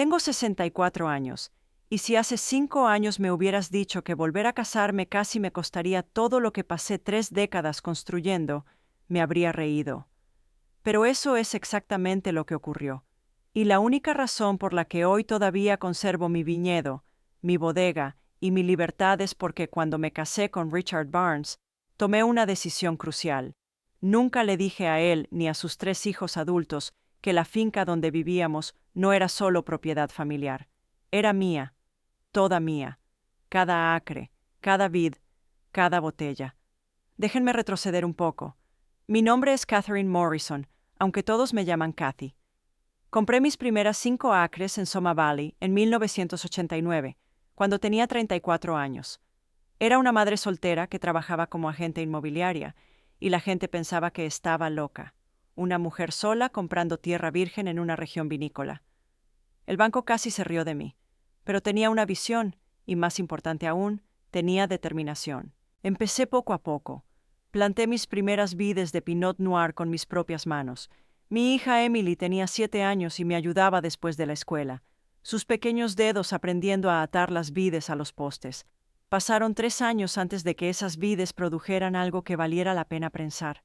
Tengo 64 años, y si hace 5 años me hubieras dicho que volver a casarme casi me costaría todo lo que pasé 3 décadas construyendo, me habría reído. Pero eso es exactamente lo que ocurrió. Y la única razón por la que hoy todavía conservo mi viñedo, mi bodega y mi libertad es porque cuando me casé con Richard Barnes, tomé una decisión crucial. Nunca le dije a él ni a sus 3 hijos adultos que la finca donde vivíamos no era solo propiedad familiar. Era mía, toda mía, cada acre, cada vid, cada botella. Déjenme retroceder un poco. Mi nombre es Catherine Morrison, aunque todos me llaman Cathy. Compré mis primeras 5 acres en Soma Valley en 1989, cuando tenía 34 años. Era una madre soltera que trabajaba como agente inmobiliaria, y la gente pensaba que estaba loca. Una mujer sola comprando tierra virgen en una región vinícola. El banco casi se rió de mí, pero tenía una visión, y más importante aún, tenía determinación. Empecé poco a poco. Planté mis primeras vides de Pinot Noir con mis propias manos. Mi hija Emily tenía 7 años y me ayudaba después de la escuela, sus pequeños dedos aprendiendo a atar las vides a los postes. Pasaron 3 años antes de que esas vides produjeran algo que valiera la pena prensar.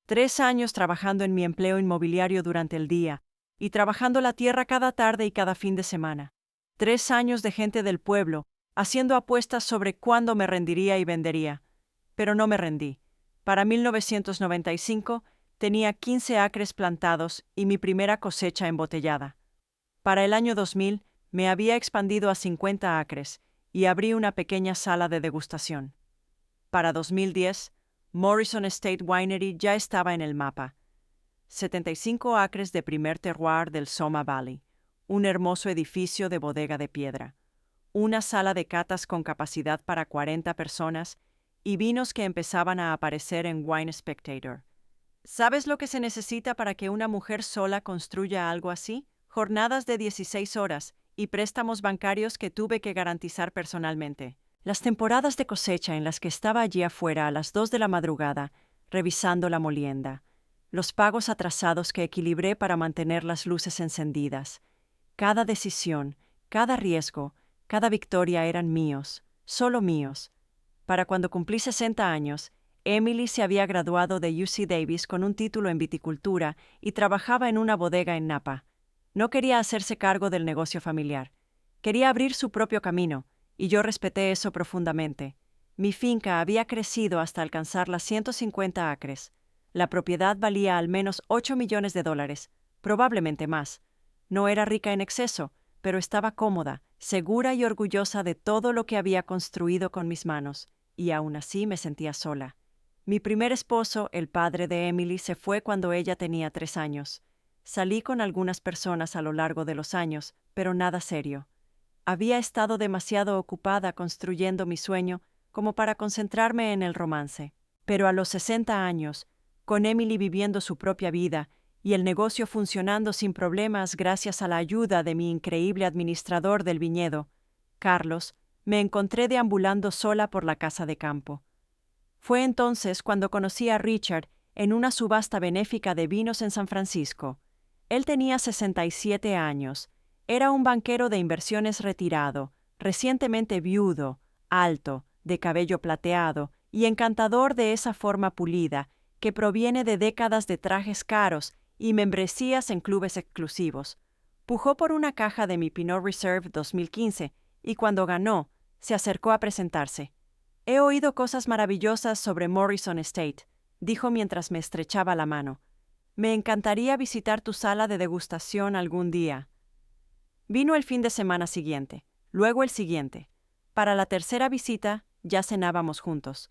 3 años trabajando en mi empleo inmobiliario durante el día y trabajando la tierra cada tarde y cada fin de semana. 3 años de gente del pueblo, haciendo apuestas sobre cuándo me rendiría y vendería. Pero no me rendí. Para 1995 tenía 15 acres plantados y mi primera cosecha embotellada. Para el año 2000 me había expandido a 50 acres y abrí una pequeña sala de degustación. Para 2010, Morrison Estate Winery ya estaba en el mapa. 75 acres de primer terroir del Soma Valley, un hermoso edificio de bodega de piedra, una sala de catas con capacidad para 40 personas y vinos que empezaban a aparecer en Wine Spectator. ¿Sabes lo que se necesita para que una mujer sola construya algo así? Jornadas de 16 horas y préstamos bancarios que tuve que garantizar personalmente. Las temporadas de cosecha en las que estaba allí afuera a las 2 de la madrugada, revisando la molienda. Los pagos atrasados que equilibré para mantener las luces encendidas. Cada decisión, cada riesgo, cada victoria eran míos, solo míos. Para cuando cumplí 60 años, Emily se había graduado de UC Davis con un título en viticultura y trabajaba en una bodega en Napa. No quería hacerse cargo del negocio familiar. Quería abrir su propio camino, y yo respeté eso profundamente. Mi finca había crecido hasta alcanzar las 150 acres. La propiedad valía al menos $8 millones, probablemente más. No era rica en exceso, pero estaba cómoda, segura y orgullosa de todo lo que había construido con mis manos, y aún así me sentía sola. Mi primer esposo, el padre de Emily, se fue cuando ella tenía 3 años. Salí con algunas personas a lo largo de los años, pero nada serio. Había estado demasiado ocupada construyendo mi sueño como para concentrarme en el romance. Pero a los 60 años, con Emily viviendo su propia vida y el negocio funcionando sin problemas gracias a la ayuda de mi increíble administrador del viñedo, Carlos, me encontré deambulando sola por la casa de campo. Fue entonces cuando conocí a Richard en una subasta benéfica de vinos en San Francisco. Él tenía 67 años, era un banquero de inversiones retirado, recientemente viudo, alto, de cabello plateado y encantador de esa forma pulida que proviene de décadas de trajes caros y membresías en clubes exclusivos. Pujó por una caja de mi Pinot Reserve 2015 y cuando ganó, se acercó a presentarse. «He oído cosas maravillosas sobre Morrison Estate», dijo mientras me estrechaba la mano. «Me encantaría visitar tu sala de degustación algún día». Vino el fin de semana siguiente, luego el siguiente. Para la tercera visita, ya cenábamos juntos.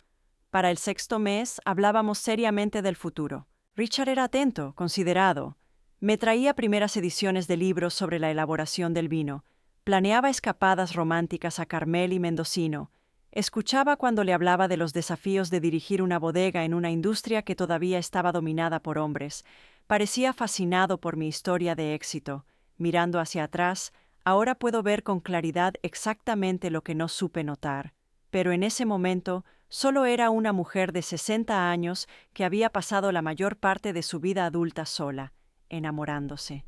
Para el sexto mes, hablábamos seriamente del futuro. Richard era atento, considerado. Me traía primeras ediciones de libros sobre la elaboración del vino. Planeaba escapadas románticas a Carmel y Mendocino. Escuchaba cuando le hablaba de los desafíos de dirigir una bodega en una industria que todavía estaba dominada por hombres. Parecía fascinado por mi historia de éxito. Mirando hacia atrás, ahora puedo ver con claridad exactamente lo que no supe notar. Pero en ese momento, solo era una mujer de 60 años que había pasado la mayor parte de su vida adulta sola, enamorándose.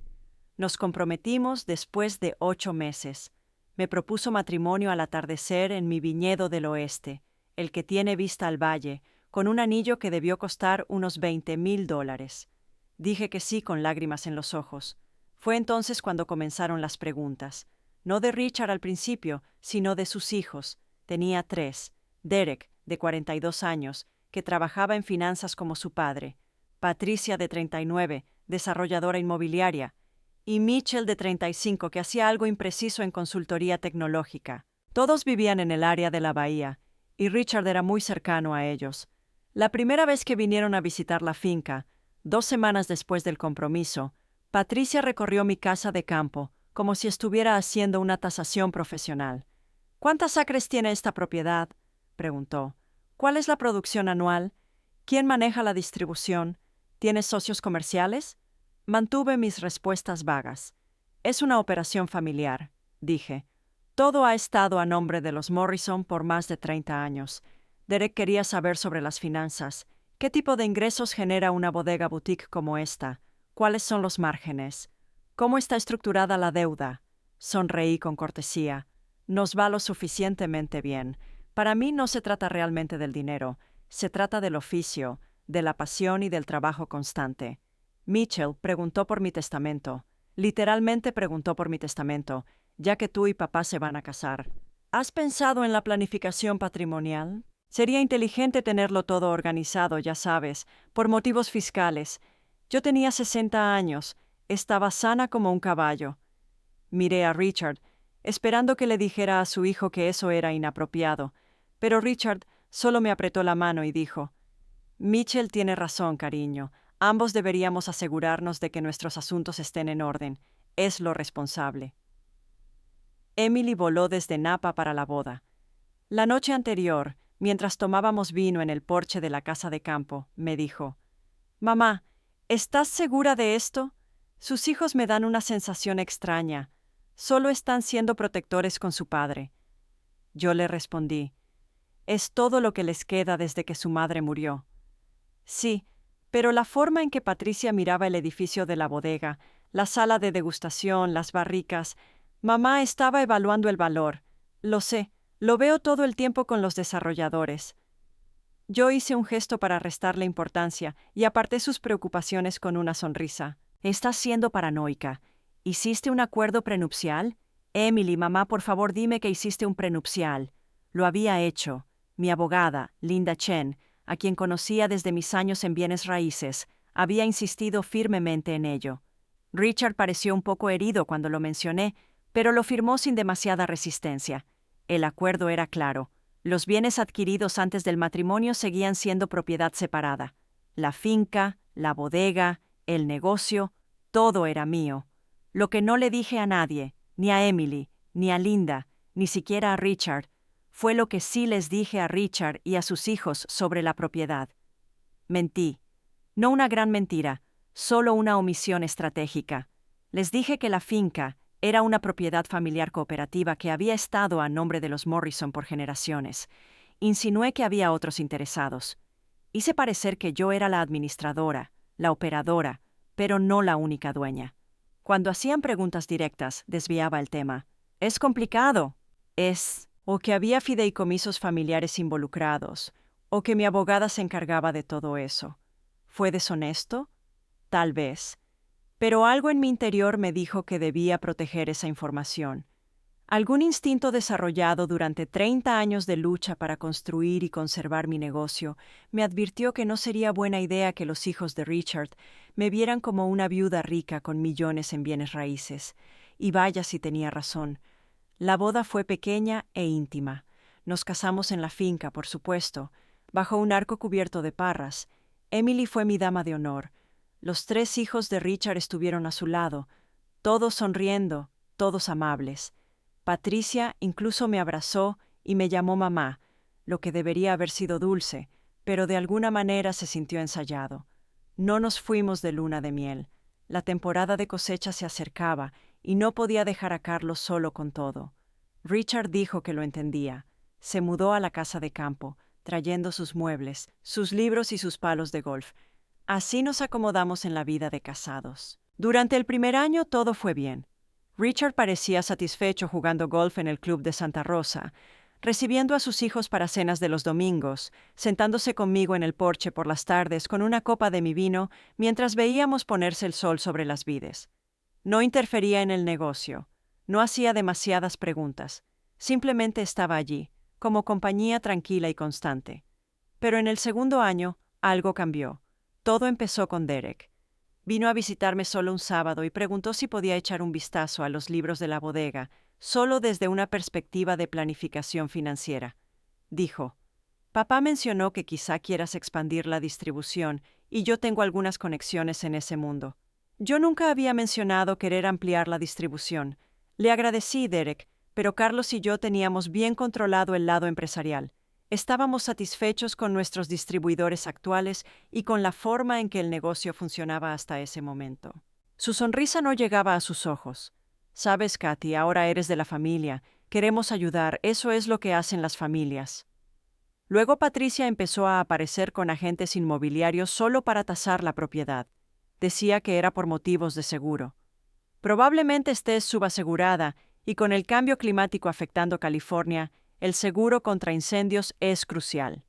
Nos comprometimos después de 8 meses. Me propuso matrimonio al atardecer en mi viñedo del oeste, el que tiene vista al valle, con un anillo que debió costar unos $20,000. Dije que sí con lágrimas en los ojos. Fue entonces cuando comenzaron las preguntas. No de Richard al principio, sino de sus hijos. Tenía 3. Derek, de 42 años, que trabajaba en finanzas como su padre. Patricia, de 39, desarrolladora inmobiliaria. Y Mitchell, de 35, que hacía algo impreciso en consultoría tecnológica. Todos vivían en el área de la bahía, y Richard era muy cercano a ellos. La primera vez que vinieron a visitar la finca, 2 semanas después del compromiso, Patricia recorrió mi casa de campo, como si estuviera haciendo una tasación profesional. ¿Cuántas acres tiene esta propiedad?, preguntó. ¿Cuál es la producción anual? ¿Quién maneja la distribución? ¿Tienes socios comerciales? Mantuve mis respuestas vagas. Es una operación familiar, dije. Todo ha estado a nombre de los Morrison por más de 30 años. Derek quería saber sobre las finanzas. ¿Qué tipo de ingresos genera una bodega boutique como esta? ¿Cuáles son los márgenes? ¿Cómo está estructurada la deuda? Sonreí con cortesía. Nos va lo suficientemente bien. Para mí no se trata realmente del dinero. Se trata del oficio, de la pasión y del trabajo constante. Mitchell preguntó por mi testamento. Literalmente preguntó por mi testamento, ya que tú y papá se van a casar. ¿Has pensado en la planificación patrimonial? Sería inteligente tenerlo todo organizado, ya sabes, por motivos fiscales. Yo tenía 60 años, estaba sana como un caballo. Miré a Richard, esperando que le dijera a su hijo que eso era inapropiado, pero Richard solo me apretó la mano y dijo: «Mitchell tiene razón, cariño. Ambos deberíamos asegurarnos de que nuestros asuntos estén en orden. Es lo responsable». Emily voló desde Napa para la boda. La noche anterior, mientras tomábamos vino en el porche de la casa de campo, me dijo: «Mamá, ¿estás segura de esto? Sus hijos me dan una sensación extraña. Solo están siendo protectores con su padre». Yo le respondí: «Es todo lo que les queda desde que su madre murió». Sí, pero la forma en que Patricia miraba el edificio de la bodega, la sala de degustación, las barricas, mamá estaba evaluando el valor. Lo sé, lo veo todo el tiempo con los desarrolladores. Yo hice un gesto para restarle importancia y aparté sus preocupaciones con una sonrisa. «Estás siendo paranoica. ¿Hiciste un acuerdo prenupcial? Emily, mamá, por favor dime que hiciste un prenupcial». Lo había hecho. Mi abogada, Linda Chen, a quien conocía desde mis años en bienes raíces, había insistido firmemente en ello. Richard pareció un poco herido cuando lo mencioné, pero lo firmó sin demasiada resistencia. El acuerdo era claro. Los bienes adquiridos antes del matrimonio seguían siendo propiedad separada. La finca, la bodega, el negocio, todo era mío. Lo que no le dije a nadie, ni a Emily, ni a Linda, ni siquiera a Richard, fue lo que sí les dije a Richard y a sus hijos sobre la propiedad. Mentí. No una gran mentira, solo una omisión estratégica. Les dije que la finca era una propiedad familiar cooperativa que había estado a nombre de los Morrison por generaciones. Insinué que había otros interesados. Hice parecer que yo era la administradora, la operadora, pero no la única dueña. Cuando hacían preguntas directas, desviaba el tema. «Es complicado». O que había fideicomisos familiares involucrados, o que mi abogada se encargaba de todo eso. ¿Fue deshonesto? Tal vez. Pero algo en mi interior me dijo que debía proteger esa información. Algún instinto desarrollado durante 30 años de lucha para construir y conservar mi negocio me advirtió que no sería buena idea que los hijos de Richard me vieran como una viuda rica con millones en bienes raíces. Y vaya si tenía razón. La boda fue pequeña e íntima. Nos casamos en la finca, por supuesto, bajo un arco cubierto de parras. Emily fue mi dama de honor. Los 3 hijos de Richard estuvieron a su lado, todos sonriendo, todos amables. Patricia incluso me abrazó y me llamó mamá, lo que debería haber sido dulce, pero de alguna manera se sintió ensayado. No nos fuimos de luna de miel. La temporada de cosecha se acercaba y no podía dejar a Carlos solo con todo. Richard dijo que lo entendía. Se mudó a la casa de campo, trayendo sus muebles, sus libros y sus palos de golf. Así nos acomodamos en la vida de casados. Durante el primer año todo fue bien. Richard parecía satisfecho jugando golf en el club de Santa Rosa, recibiendo a sus hijos para cenas de los domingos, sentándose conmigo en el porche por las tardes con una copa de mi vino mientras veíamos ponerse el sol sobre las vides. No interfería en el negocio, no hacía demasiadas preguntas, simplemente estaba allí, como compañía tranquila y constante. Pero en el segundo año, algo cambió. Todo empezó con Derek. Vino a visitarme solo un sábado y preguntó si podía echar un vistazo a los libros de la bodega, solo desde una perspectiva de planificación financiera. Dijo: «Papá mencionó que quizá quieras expandir la distribución y yo tengo algunas conexiones en ese mundo». Yo nunca había mencionado querer ampliar la distribución. Le agradecí, Derek, pero Carlos y yo teníamos bien controlado el lado empresarial. Estábamos satisfechos con nuestros distribuidores actuales y con la forma en que el negocio funcionaba hasta ese momento. Su sonrisa no llegaba a sus ojos. «Sabes, Kathy, ahora eres de la familia. Queremos ayudar, eso es lo que hacen las familias». Luego Patricia empezó a aparecer con agentes inmobiliarios solo para tasar la propiedad. Decía que era por motivos de seguro. Probablemente estés subasegurada y con el cambio climático afectando California, el seguro contra incendios es crucial.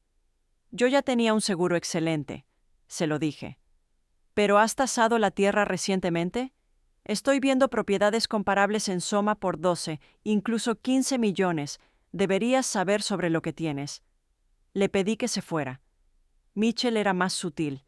Yo ya tenía un seguro excelente, se lo dije. ¿Pero has tasado la tierra recientemente? Estoy viendo propiedades comparables en Soma por 12, incluso 15 millones. Deberías saber sobre lo que tienes. Le pedí que se fuera. Mitchell era más sutil.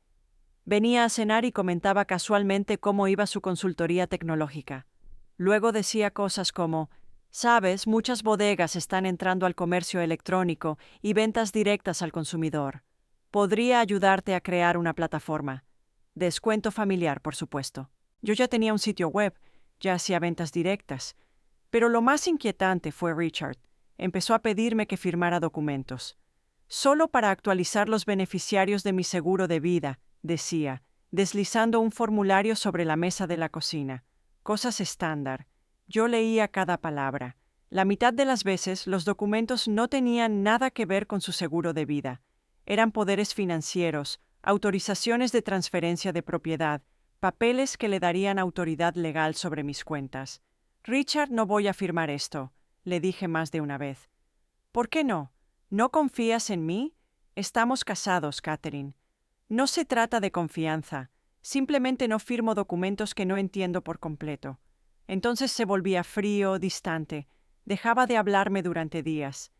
Venía a cenar y comentaba casualmente cómo iba su consultoría tecnológica. Luego decía cosas como: «Sabes, muchas bodegas están entrando al comercio electrónico y ventas directas al consumidor. Podría ayudarte a crear una plataforma. Descuento familiar, por supuesto». Yo ya tenía un sitio web, ya hacía ventas directas. Pero lo más inquietante fue Richard. Empezó a pedirme que firmara documentos. «Solo para actualizar los beneficiarios de mi seguro de vida», decía, deslizando un formulario sobre la mesa de la cocina. Cosas estándar. Yo leía cada palabra. La mitad de las veces los documentos no tenían nada que ver con su seguro de vida. Eran poderes financieros, autorizaciones de transferencia de propiedad, papeles que le darían autoridad legal sobre mis cuentas. «Richard, no voy a firmar esto», le dije más de una vez. «¿Por qué no? ¿No confías en mí? Estamos casados, Catherine. No se trata de confianza. Simplemente no firmo documentos que no entiendo por completo». Entonces se volvía frío, distante. Dejaba de hablarme durante días.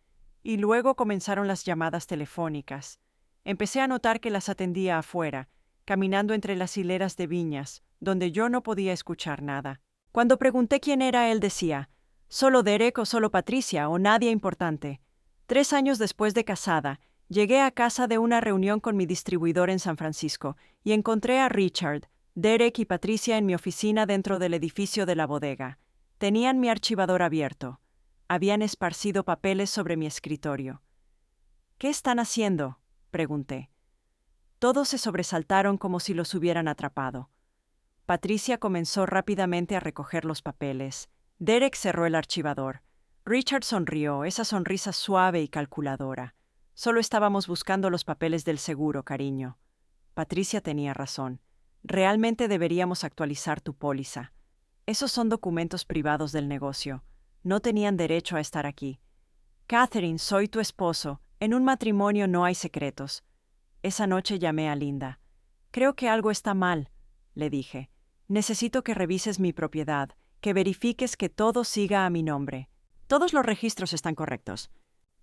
Y luego comenzaron las llamadas telefónicas. Empecé a notar que las atendía afuera, caminando entre las hileras de viñas, donde yo no podía escuchar nada. Cuando pregunté quién era, él decía: «Solo Derek o solo Patricia o nadie importante». 3 años después de casada, llegué a casa de una reunión con mi distribuidor en San Francisco y encontré a Richard, Derek y Patricia en mi oficina dentro del edificio de la bodega. Tenían mi archivador abierto. Habían esparcido papeles sobre mi escritorio. «¿Qué están haciendo?», pregunté. Todos se sobresaltaron como si los hubieran atrapado. Patricia comenzó rápidamente a recoger los papeles. Derek cerró el archivador. Richard sonrió, esa sonrisa suave y calculadora. «Solo estábamos buscando los papeles del seguro, cariño». Patricia tenía razón. «Realmente deberíamos actualizar tu póliza. Esos son documentos privados del negocio. No tenían derecho a estar aquí. Catherine, soy tu esposo. En un matrimonio no hay secretos». Esa noche llamé a Linda. «Creo que algo está mal», le dije. «Necesito que revises mi propiedad, que verifiques que todo siga a mi nombre. Todos los registros están correctos».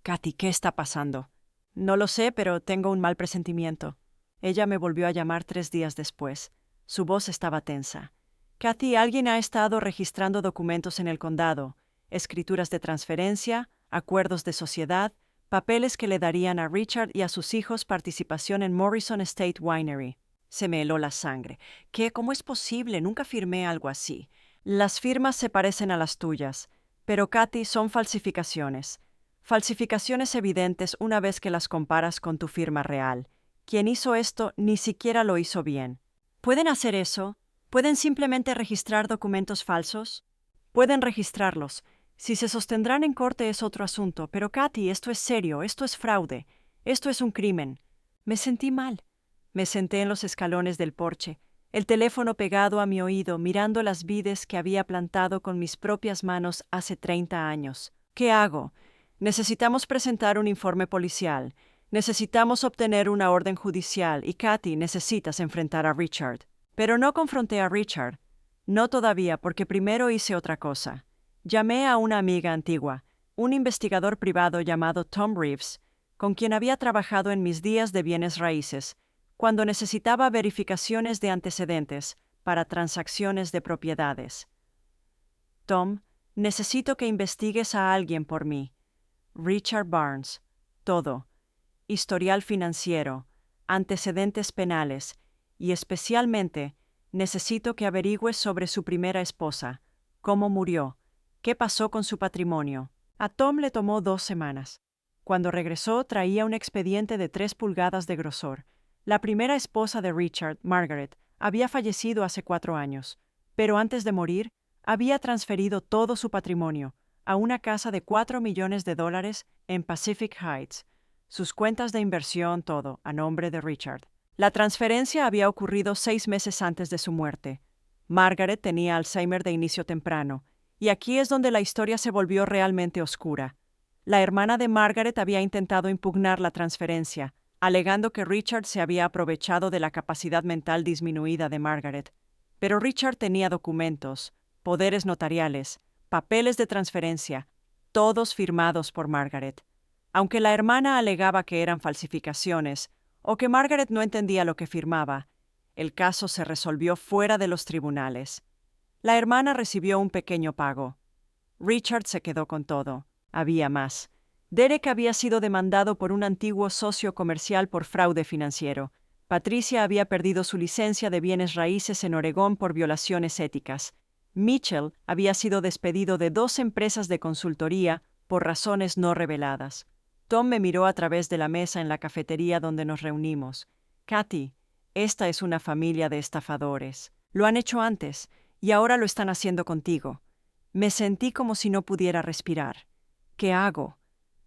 «Kathy, ¿qué está pasando?» «No lo sé, pero tengo un mal presentimiento». Ella me volvió a llamar 3 días después. Su voz estaba tensa. «Kathy, alguien ha estado registrando documentos en el condado, escrituras de transferencia, acuerdos de sociedad, papeles que le darían a Richard y a sus hijos participación en Morrison Estate Winery». Se me heló la sangre. «¿Qué? ¿Cómo es posible? Nunca firmé algo así». «Las firmas se parecen a las tuyas, pero Kathy, son falsificaciones. Falsificaciones evidentes una vez que las comparas con tu firma real. Quien hizo esto ni siquiera lo hizo bien». «¿Pueden hacer eso? ¿Pueden simplemente registrar documentos falsos?» «Pueden registrarlos. Si se sostendrán en corte es otro asunto, pero Kathy, esto es serio, esto es fraude, esto es un crimen». Me sentí mal. Me senté en los escalones del porche. el teléfono pegado a mi oído, mirando las vides que había plantado con mis propias manos hace 30 años. ¿Qué hago? Necesitamos presentar un informe policial. Necesitamos obtener una orden judicial y Kathy, necesitas enfrentar a Richard. Pero no confronté a Richard. No todavía, porque primero hice otra cosa. Llamé a una amiga antigua, un investigador privado llamado Tom Reeves, con quien había trabajado en mis días de bienes raíces, cuando necesitaba verificaciones de antecedentes para transacciones de propiedades. Tom, necesito que investigues a alguien por mí. Richard Barnes. Todo. Historial financiero, antecedentes penales y especialmente necesito que averigües sobre su primera esposa, cómo murió, qué pasó con su patrimonio. A Tom le tomó 2 semanas. Cuando regresó traía un expediente de 3 pulgadas de grosor. La primera esposa de Richard, Margaret, había fallecido hace 4 años, pero antes de morir había transferido todo su patrimonio a una casa de $4 millones en Pacific Heights, sus cuentas de inversión, todo, a nombre de Richard. La transferencia había ocurrido 6 meses antes de su muerte. Margaret tenía Alzheimer de inicio temprano, y aquí es donde la historia se volvió realmente oscura. La hermana de Margaret había intentado impugnar la transferencia, alegando que Richard se había aprovechado de la capacidad mental disminuida de Margaret. Pero Richard tenía documentos, poderes notariales, papeles de transferencia, todos firmados por Margaret. Aunque la hermana alegaba que eran falsificaciones o que Margaret no entendía lo que firmaba, el caso se resolvió fuera de los tribunales. La hermana recibió un pequeño pago. Richard se quedó con todo. Había más. Derek había sido demandado por un antiguo socio comercial por fraude financiero. Patricia había perdido su licencia de bienes raíces en Oregón por violaciones éticas. Mitchell había sido despedido de 2 empresas de consultoría por razones no reveladas. Tom me miró a través de la mesa en la cafetería donde nos reunimos. Kathy, esta es una familia de estafadores. Lo han hecho antes y ahora lo están haciendo contigo. Me sentí como si no pudiera respirar. ¿Qué hago?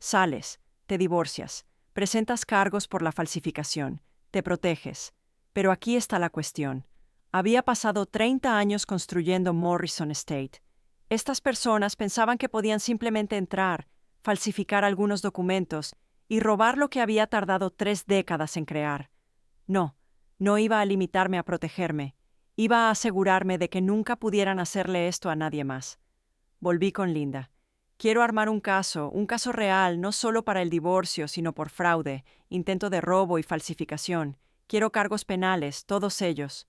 Sales, te divorcias, presentas cargos por la falsificación, te proteges. Pero aquí está la cuestión. Había pasado 30 años construyendo Morrison Estate. Estas personas pensaban que podían simplemente entrar, falsificar algunos documentos y robar lo que había tardado 3 décadas en crear. No, no iba a limitarme a protegerme. Iba a asegurarme de que nunca pudieran hacerle esto a nadie más. Volví con Linda. Quiero armar un caso real, no solo para el divorcio, sino por fraude, intento de robo y falsificación. Quiero cargos penales, todos ellos.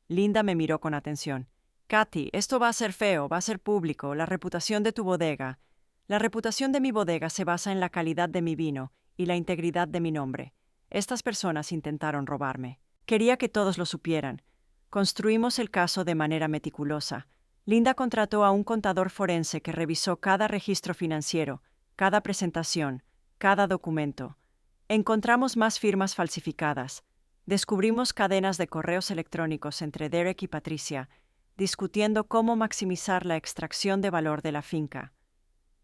Linda me miró con atención. Kathy, esto va a ser feo, va a ser público, la reputación de tu bodega. La reputación de mi bodega se basa en la calidad de mi vino y la integridad de mi nombre. Estas personas intentaron robarme. Quería que todos lo supieran. Construimos el caso de manera meticulosa. Linda contrató a un contador forense que revisó cada registro financiero, cada presentación, cada documento. Encontramos más firmas falsificadas. Descubrimos cadenas de correos electrónicos entre Derek y Patricia, discutiendo cómo maximizar la extracción de valor de la finca.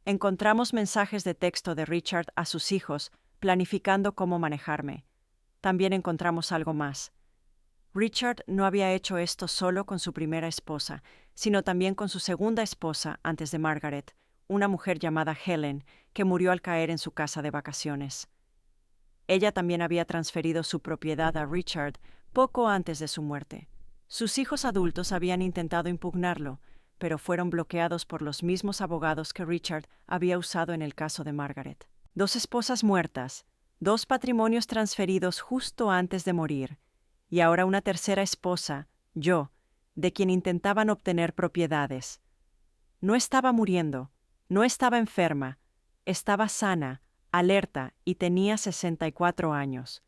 Encontramos mensajes de texto de Richard a sus hijos, planificando cómo manejarme. También encontramos algo más. Richard no había hecho esto solo con su primera esposa, sino también con su segunda esposa antes de Margaret, una mujer llamada Helen, que murió al caer en su casa de vacaciones. Ella también había transferido su propiedad a Richard poco antes de su muerte. Sus hijos adultos habían intentado impugnarlo, pero fueron bloqueados por los mismos abogados que Richard había usado en el caso de Margaret. 2 esposas muertas, 2 patrimonios transferidos justo antes de morir, y ahora una tercera esposa, yo, de quien intentaban obtener propiedades. No estaba muriendo, no estaba enferma, estaba sana, alerta y tenía 64 años.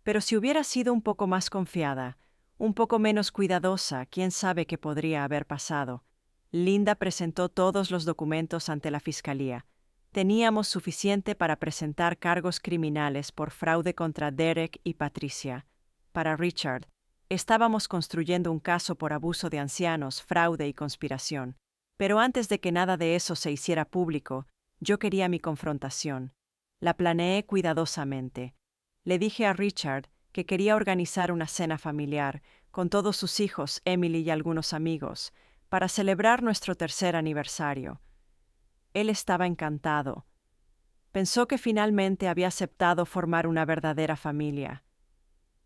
Pero si hubiera sido un poco más confiada, un poco menos cuidadosa, quién sabe qué podría haber pasado. Linda presentó todos los documentos ante la fiscalía. Teníamos suficiente para presentar cargos criminales por fraude contra Derek y Patricia. Para Richard, estábamos construyendo un caso por abuso de ancianos, fraude y conspiración. Pero antes de que nada de eso se hiciera público, yo quería mi confrontación. La planeé cuidadosamente. Le dije a Richard que quería organizar una cena familiar, con todos sus hijos, Emily y algunos amigos, para celebrar nuestro tercer aniversario. Él estaba encantado. Pensó que finalmente había aceptado formar una verdadera familia.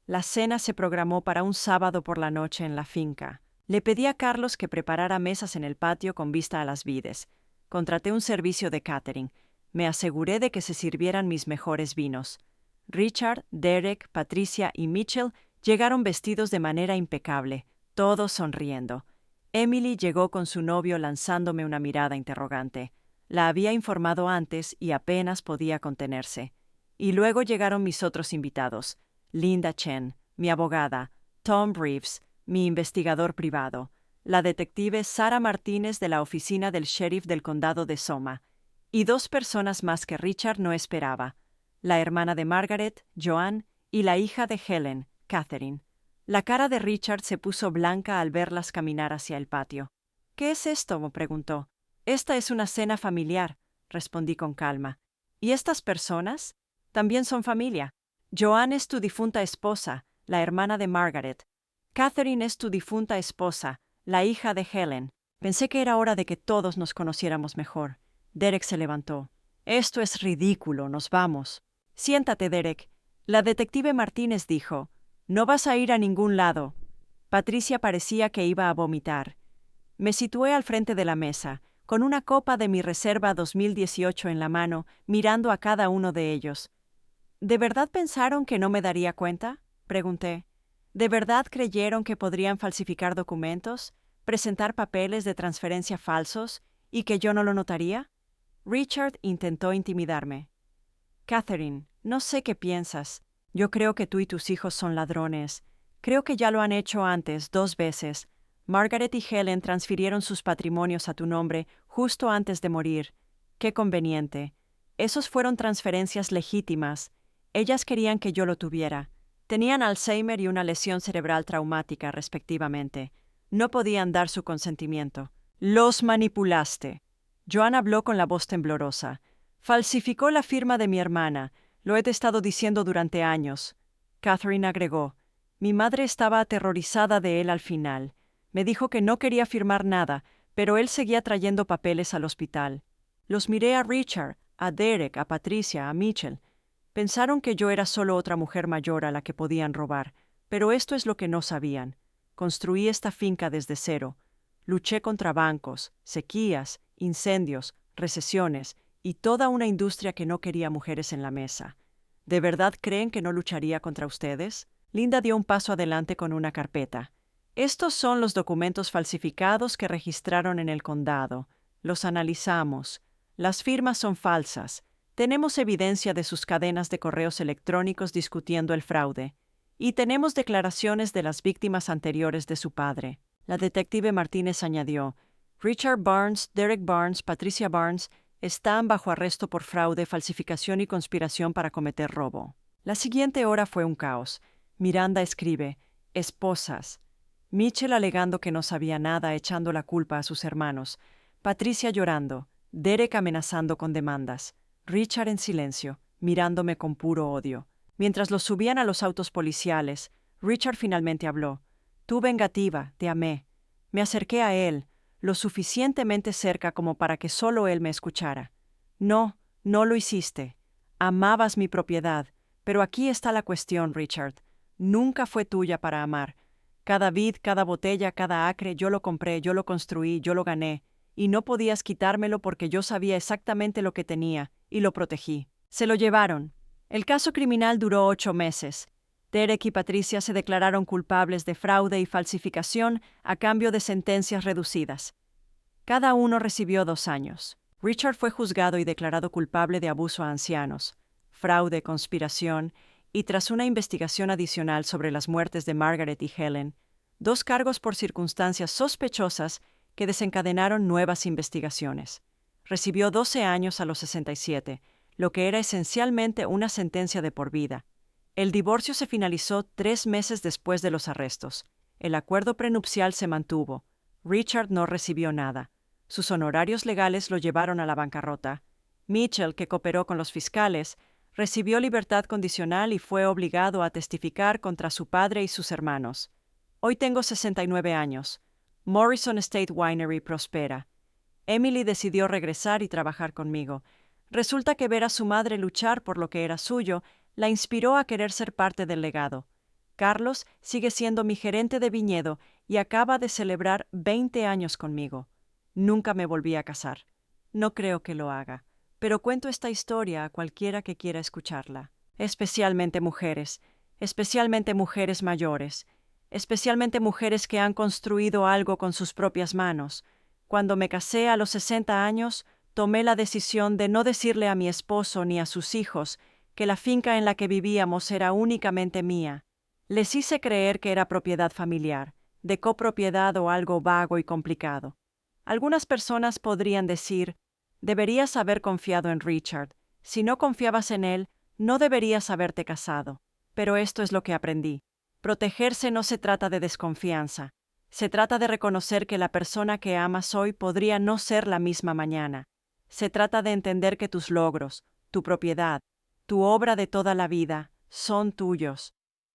La cena se programó para un sábado por la noche en la finca. Le pedí a Carlos que preparara mesas en el patio con vista a las vides. Contraté un servicio de catering. Me aseguré de que se sirvieran mis mejores vinos. Richard, Derek, Patricia y Mitchell llegaron vestidos de manera impecable, todos sonriendo. Emily llegó con su novio lanzándome una mirada interrogante. La había informado antes y apenas podía contenerse. Y luego llegaron mis otros invitados: Linda Chen, mi abogada; Tom Reeves, mi investigador privado; la detective Sara Martínez de la oficina del sheriff del condado de Soma; y dos personas más que Richard no esperaba: la hermana de Margaret, Joanne, y la hija de Helen, Catherine. La cara de Richard se puso blanca al verlas caminar hacia el patio. «¿Qué es esto?», me preguntó. «Esta es una cena familiar», respondí con calma. «¿Y estas personas? También son familia. Joanne es tu difunta esposa, la hermana de Margaret. Catherine es tu difunta esposa, la hija de Helen». Pensé que era hora de que todos nos conociéramos mejor. Derek se levantó. «Esto es ridículo, nos vamos». «Siéntate, Derek». La detective Martínez dijo. «No vas a ir a ningún lado». Patricia parecía que iba a vomitar. Me situé al frente de la mesa, con una copa de mi reserva 2018 en la mano, mirando a cada uno de ellos. ¿De verdad pensaron que no me daría cuenta?, pregunté. ¿De verdad creyeron que podrían falsificar documentos, presentar papeles de transferencia falsos, y que yo no lo notaría? Richard intentó intimidarme. «Catherine, no sé qué piensas. Yo creo que tú y tus hijos son ladrones. Creo que ya lo han hecho antes, 2 veces. Margaret y Helen transfirieron sus patrimonios a tu nombre justo antes de morir. Qué conveniente. Esos fueron transferencias legítimas. Ellas querían que yo lo tuviera. Tenían Alzheimer y una lesión cerebral traumática, respectivamente. No podían dar su consentimiento. Los manipulaste». Joan habló con la voz temblorosa. «Falsificó la firma de mi hermana. Lo he estado diciendo durante años». Catherine agregó. «Mi madre estaba aterrorizada de él al final. Me dijo que no quería firmar nada, pero él seguía trayendo papeles al hospital». Los miré a Richard, a Derek, a Patricia, a Mitchell. Pensaron que yo era solo otra mujer mayor a la que podían robar, pero esto es lo que no sabían. Construí esta finca desde cero. Luché contra bancos, sequías, incendios, recesiones y toda una industria que no quería mujeres en la mesa. ¿De verdad creen que no lucharía contra ustedes? Linda dio un paso adelante con una carpeta. «Estos son los documentos falsificados que registraron en el condado. Los analizamos. Las firmas son falsas. Tenemos evidencia de sus cadenas de correos electrónicos discutiendo el fraude. Y tenemos declaraciones de las víctimas anteriores de su padre». La detective Martínez añadió. «Richard Barnes, Derek Barnes, Patricia Barnes están bajo arresto por fraude, falsificación y conspiración para cometer robo». La siguiente hora fue un caos. Miranda escribe, «esposas». Mitchell alegando que no sabía nada, echando la culpa a sus hermanos. Patricia llorando. Derek amenazando con demandas. Richard en silencio, mirándome con puro odio. Mientras los subían a los autos policiales, Richard finalmente habló. «Tú vengativa, te amé. Me acerqué a él, lo suficientemente cerca como para que solo él me escuchara. No, no lo hiciste. Amabas mi propiedad, pero aquí está la cuestión, Richard. Nunca fue tuya para amar. Cada vid, cada botella, cada acre, yo lo compré, yo lo construí, yo lo gané, y no podías quitármelo porque yo sabía exactamente lo que tenía, y lo protegí. Se lo llevaron. El caso criminal duró 8 meses. Derek y Patricia se declararon culpables de fraude y falsificación a cambio de sentencias reducidas. Cada uno recibió 2 años. Richard fue juzgado y declarado culpable de abuso a ancianos, fraude, conspiración, y tras una investigación adicional sobre las muertes de Margaret y Helen, 2 cargos por circunstancias sospechosas que desencadenaron nuevas investigaciones. Recibió 12 años a los 67, lo que era esencialmente una sentencia de por vida. El divorcio se finalizó 3 meses después de los arrestos. El acuerdo prenupcial se mantuvo. Richard no recibió nada. Sus honorarios legales lo llevaron a la bancarrota. Mitchell, que cooperó con los fiscales, recibió libertad condicional y fue obligado a testificar contra su padre y sus hermanos. Hoy tengo 69 años. Morrison Estate Winery prospera. Emily decidió regresar y trabajar conmigo. Resulta que ver a su madre luchar por lo que era suyo la inspiró a querer ser parte del legado. Carlos sigue siendo mi gerente de viñedo y acaba de celebrar 20 años conmigo. Nunca me volví a casar. No creo que lo haga, pero cuento esta historia a cualquiera que quiera escucharla. Especialmente mujeres mayores, especialmente mujeres que han construido algo con sus propias manos. Cuando me casé a los 60 años, tomé la decisión de no decirle a mi esposo ni a sus hijos que la finca en la que vivíamos era únicamente mía. Les hice creer que era propiedad familiar, de copropiedad o algo vago y complicado. Algunas personas podrían decir, deberías haber confiado en Richard. Si no confiabas en él, no deberías haberte casado. Pero esto es lo que aprendí. Protegerse no se trata de desconfianza. Se trata de reconocer que la persona que amas hoy podría no ser la misma mañana. Se trata de entender que tus logros, tu propiedad, tu obra de toda la vida, son tuyos.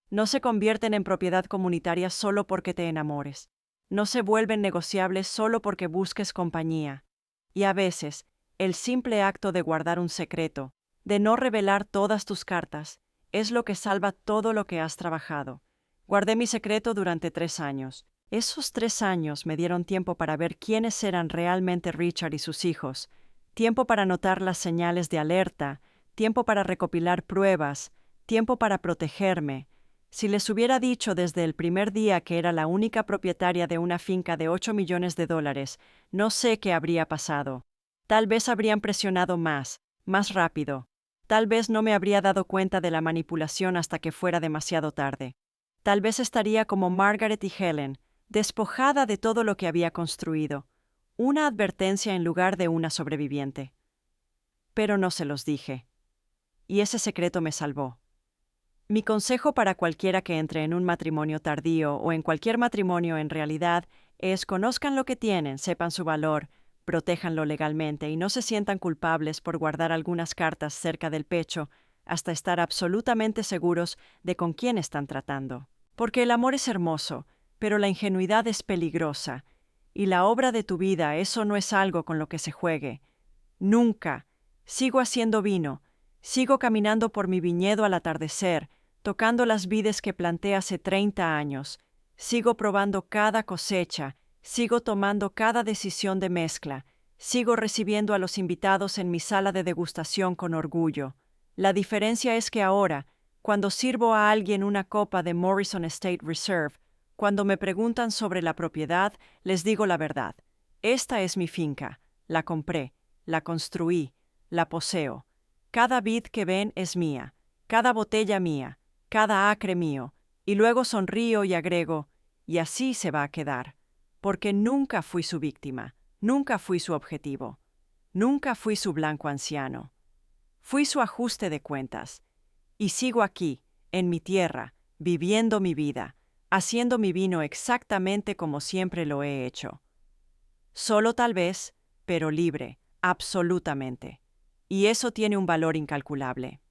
No se convierten en propiedad comunitaria solo porque te enamores. No se vuelven negociables solo porque busques compañía. Y a veces, el simple acto de guardar un secreto, de no revelar todas tus cartas, es lo que salva todo lo que has trabajado. Guardé mi secreto durante 3 años. Esos 3 años me dieron tiempo para ver quiénes eran realmente Richard y sus hijos, tiempo para notar las señales de alerta, tiempo para recopilar pruebas, tiempo para protegerme. Si les hubiera dicho desde el primer día que era la única propietaria de una finca de $8 millones, no sé qué habría pasado. Tal vez habrían presionado más rápido. Tal vez no me habría dado cuenta de la manipulación hasta que fuera demasiado tarde. Tal vez estaría como Margaret y Helen, despojada de todo lo que había construido, una advertencia en lugar de una sobreviviente. Pero no se los dije. Y ese secreto me salvó. Mi consejo para cualquiera que entre en un matrimonio tardío o en cualquier matrimonio en realidad es conozcan lo que tienen, sepan su valor, protéjanlo legalmente y no se sientan culpables por guardar algunas cartas cerca del pecho hasta estar absolutamente seguros de con quién están tratando. Porque el amor es hermoso, pero la ingenuidad es peligrosa, y la obra de tu vida, eso no es algo con lo que se juegue. Nunca. Sigo haciendo vino, sigo caminando por mi viñedo al atardecer, tocando las vides que planté hace 30 años, sigo probando cada cosecha, sigo tomando cada decisión de mezcla, sigo recibiendo a los invitados en mi sala de degustación con orgullo. La diferencia es que ahora, cuando sirvo a alguien una copa de Morrison Estate Reserve, cuando me preguntan sobre la propiedad, les digo la verdad. Esta es mi finca, la compré, la construí, la poseo. Cada vid que ven es mía, cada botella mía, cada acre mío, y luego sonrío y agrego, y así se va a quedar, porque nunca fui su víctima, nunca fui su objetivo, nunca fui su blanco anciano. Fui su ajuste de cuentas, y sigo aquí, en mi tierra, viviendo mi vida, haciendo mi vino exactamente como siempre lo he hecho. Solo tal vez, pero libre, absolutamente. Y eso tiene un valor incalculable.